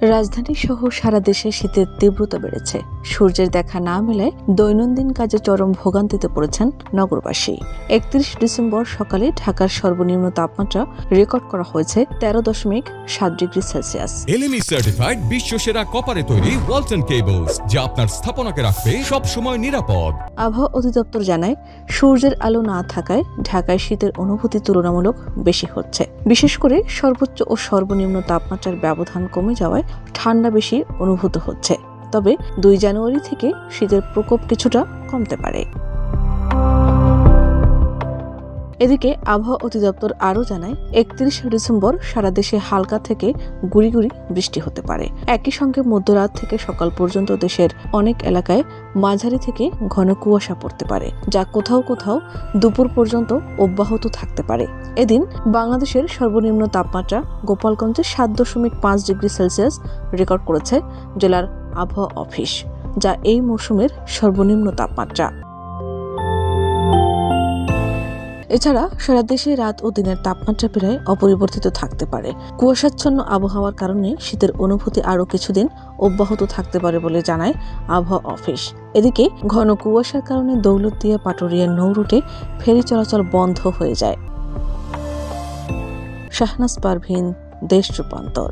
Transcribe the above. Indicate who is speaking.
Speaker 1: রাজধানী সহ সারা দেশে শীতের তীব্রতা বেড়েছে। সূর্যের দেখা না মেলায় দৈনন্দিন কাজে চরম ভোগান্তিতে পড়েছেন নগরবাসী। 31 ডিসেম্বর সকালে ঢাকার সর্বনিম্ন তাপমাত্রা রেকর্ড করা হয়েছে 13.7 ডিগ্রি সেলসিয়াস।
Speaker 2: এলএমই সার্টিফাইড বিশ্বসেরা কপারে তৈরি ওয়ালটন কেবলস, যা আপনার স্থাপনাকে রাখবে সব সময় নিরাপদ।
Speaker 1: আবহাওয়া অধিদপ্তর জানায়, সূর্যের আলো না থাকায় ঢাকায় শীতের অনুভূতি তুলনামূলক বেশি হচ্ছে। বিশেষ করে সর্বোচ্চ ও সর্বনিম্ন তাপমাত্রার ব্যবধান কমে যাওয়ায় ঠান্ডা বেশি অনুভূত হচ্ছে। তবে 2 জানুয়ারি থেকে শীতের প্রকোপ কিছুটা কমতে পারে। এদিকে আবহাওয়া অধিদপ্তর আরও জানায়, 31 ডিসেম্বর সারা দেশে হালকা থেকে গুঁড়ি গুঁড়ি বৃষ্টি হতে পারে। একই সঙ্গে মধ্যরাত থেকে সকাল পর্যন্ত দেশের অনেক এলাকায় মাঝারি থেকে ঘন কুয়াশা পড়তে পারে, যা কোথাও কোথাও দুপুর পর্যন্ত অব্যাহত থাকতে পারে। এদিন বাংলাদেশের সর্বনিম্ন তাপমাত্রা গোপালগঞ্জে 7.5 ডিগ্রি সেলসিয়াস রেকর্ড করেছে জেলার আবহাওয়া অফিস, যা এই মৌসুমের সর্বনিম্ন তাপমাত্রা। এছাড়া সারা দেশে রাত ও দিনের তাপমাত্রা প্রায় অপরিবর্তিত থাকতে পারে। কুয়াশাচ্ছন্ন আবহাওয়ার কারণে শীতের অনুভূতি আরও কিছুদিন অব্যাহত থাকতে পারে বলে জানায় আবহাওয়া অফিস। এদিকে ঘন কুয়াশার কারণে দৌলতদিয়া পাটুরিয়া নৌ রুটে ফেরি চলাচল বন্ধ হয়ে যায়। শাহনাজ পারভীন, দেশ রূপান্তর।